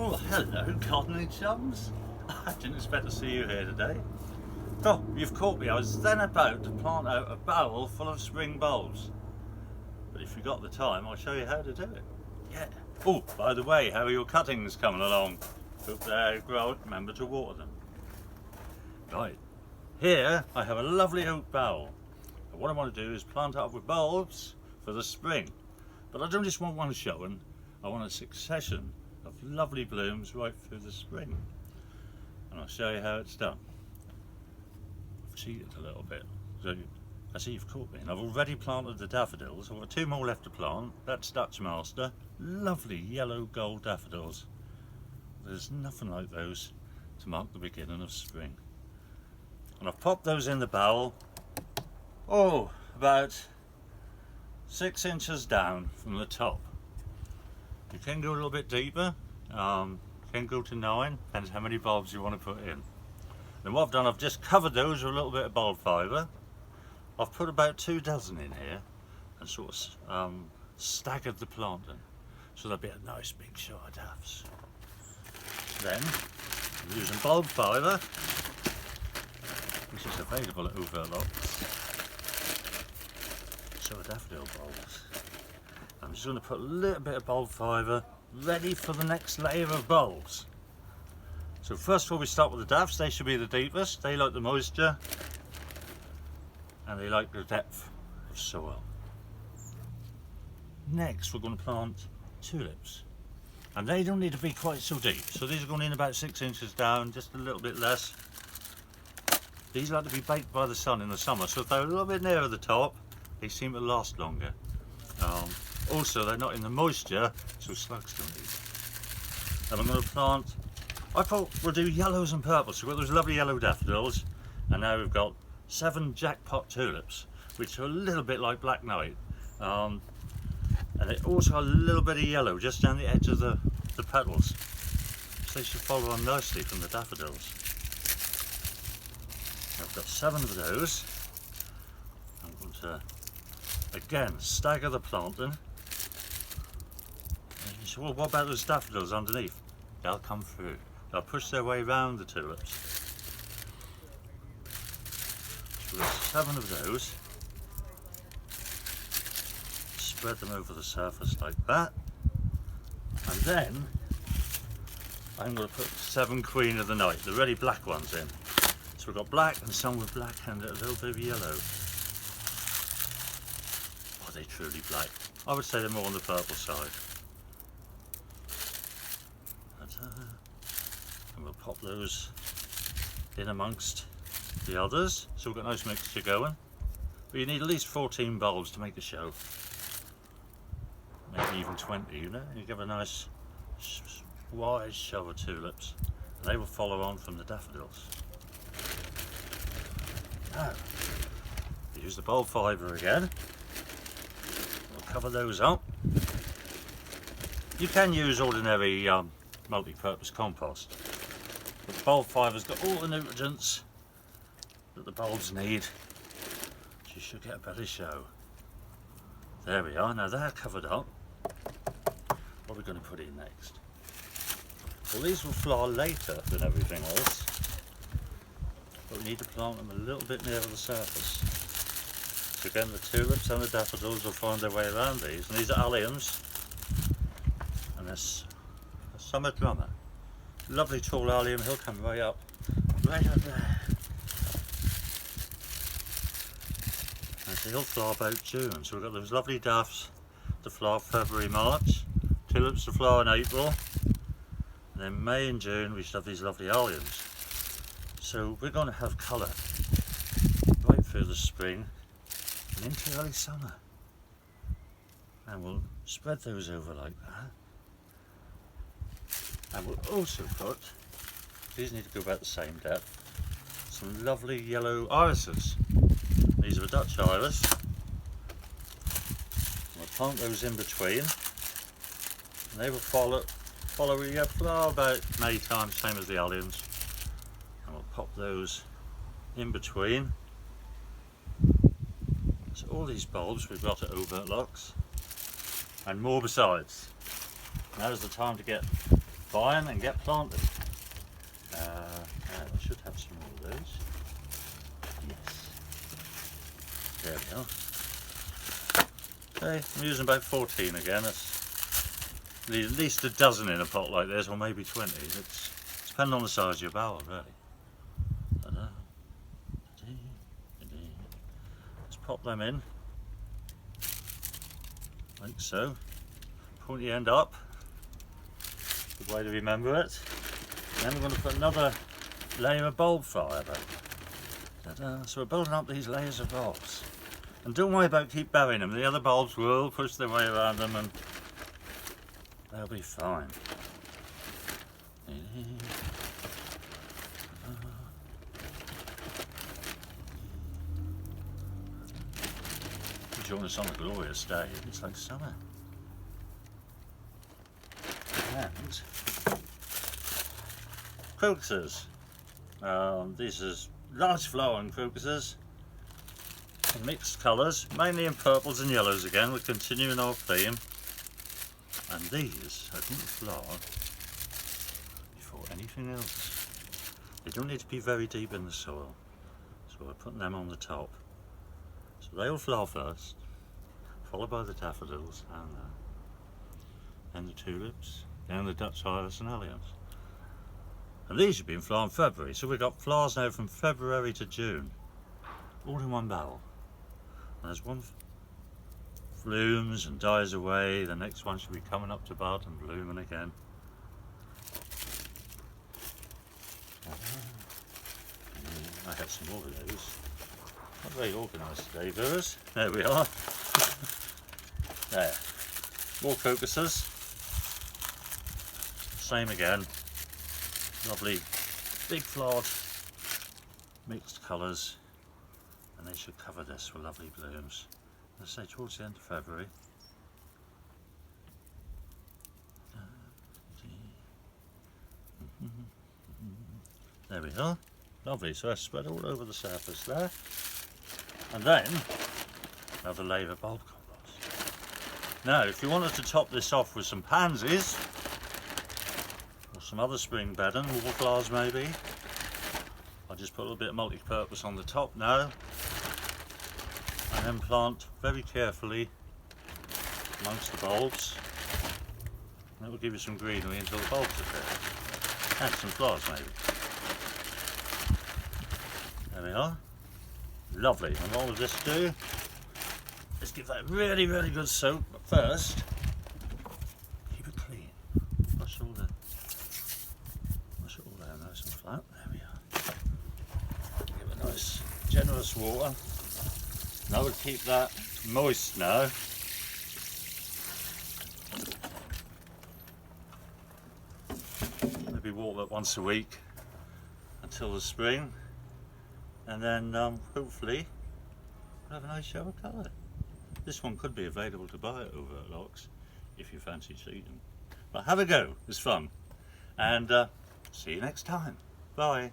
Oh, hello, gardening chums. I didn't expect to see you here today. Oh, you've caught me. I was then about to plant out a barrel full of spring bulbs. But if you got the time, I'll show you how to do it. Yeah. Oh, by the way, how are your cuttings coming along? Hope they grow. Remember to water them. Right. Here, I have a lovely oak barrel. And what I want to do is plant it up with bulbs for the spring. But I don't just want one showing. I want a succession of lovely blooms right through the spring. And I'll show you how it's done. I've cheated a little bit. So I see you've caught me. And I've already planted the daffodils. I've got 2 more left to plant. That's Dutch Master. Lovely yellow gold daffodils. There's nothing like those to mark the beginning of spring. And I've popped those in the barrel. Oh, about 6 inches down from the top. You can go a little bit deeper, can go to 9, depends how many bulbs you want to put in. Then what I've done, I've just covered those with a little bit of bulb fibre. I've put about 2 dozen in here and sort of staggered the planting, so there'll be a nice big show of daffs. Then, I'm using bulb fibre, which is available at Overlocks. So daffodil bulbs. I'm just going to put a little bit of bulb fibre ready for the next layer of bulbs. So first of all, we start with the daffs. They should be the deepest. They like the moisture and they like the depth of soil. Next we're going to plant tulips, and they don't need to be quite so deep. So these are going in about 6 inches down, just a little bit less. These like to be baked by the sun in the summer, so if they're a little bit nearer the top, they seem to last longer. Also, they're not in the moisture, so slugs don't eat. And I'm going to plant, I thought we'll do yellows and purples. So we've got those lovely yellow daffodils, and now we've got 7 jackpot tulips, which are a little bit like Black Knight. And they also have a little bit of yellow just down the edge of the petals. So they should follow on nicely from the daffodils. I've got 7 of those. I'm going to again stagger the planting. And you say, well, what about those daffodils underneath? They'll come through. They'll push their way round the tulips. So there's 7 of those. Spread them over the surface like that. And then I'm going to put 7 Queen of the Night, the really black ones in. So we've got black and some with black and a little bit of yellow. Are they truly black? I would say they're more on the purple side. And we'll pop those in amongst the others. So we've got a nice mixture going. But you need at least 14 bulbs to make the show. Maybe even 20, you know? You give a nice wide show of tulips. And they will follow on from the daffodils. Now, use the bulb fibre again. We'll cover those up. You can use ordinary multi-purpose compost, but the bulb fibre's got all the nutrients that the bulbs need, so you should get a better show. There we are. Now they're covered up. What are we going to put in next? Well, these will flower later than everything else. But we need to plant them a little bit nearer the surface. So again, the tulips and the daffodils will find their way around these. And these are alliums. And this a summer drummer. Lovely tall allium, he'll come right up there. And so he'll flower about June. So we've got those lovely daffs to flower February, March. Tulips to flower in April. And then May and June we should have these lovely alliums. So we're going to have colour right through the spring and into early summer. And we'll spread those over like that. And we'll also put, these need to go about the same depth, some lovely yellow irises. These are a Dutch iris. We'll plant those in between. And they will flower about May time, same as the alliums. We'll pop those in between. So all these bulbs we've got at Overlocks, and more besides. Now's the time to get fine and get planted. I should have some more of those. Yes. There we are. Okay, I'm using about 14 again. That's at least a dozen in a pot like this, or maybe 20. It's depending on the size of your barrel, really. Let's pop them in, like so. Point the end up. Good way to remember it. Then we're going to put another layer of bulb fire back. So we're building up these layers of bulbs. And don't worry about keep burying them. The other bulbs will push their way around them and they'll be fine. Join us on a glorious day. It's like summer. And crocuses. These are large flowering crocuses in mixed colours, mainly in purples and yellows again. We're continuing our theme. And these are going to flower before anything else. They don't need to be very deep in the soil, so we're putting them on the top. So they'll flower first, followed by the daffodils and the tulips, and the Dutch iris and alliums. And these have been flowering in February, so we've got flowers now from February to June, all in one barrel. And as one blooms and dies away, the next one should be coming up to bud and blooming again. I have some more of those. Not very organised today, viewers. There we are. There. More crocuses. Same again. Lovely big flowered mixed colours, and they should cover this with lovely blooms. As I say, towards the end of February. There we are. Lovely, so that's spread all over the surface there. And then another layer of bulb compost. Now, if you wanted to top this off with some pansies, or some other spring bedding, wallflowers maybe, I'll just put a little bit of multi-purpose on the top now, and then plant very carefully amongst the bulbs. And that will give you some greenery until the bulbs appear. And some flowers maybe. There we are. Lovely. And what we'll just do is give that a really, really good soak. But first, keep it clean. Wash it all down nice and flat. There we are. Give it a nice, generous water. Now we'll keep that moist now. Maybe water it once a week until the spring. And then hopefully we'll have a nice show of colour. This one could be available to buy over at Lock's if you fancy seeing. But have a go, it's fun. And see you next time. Bye.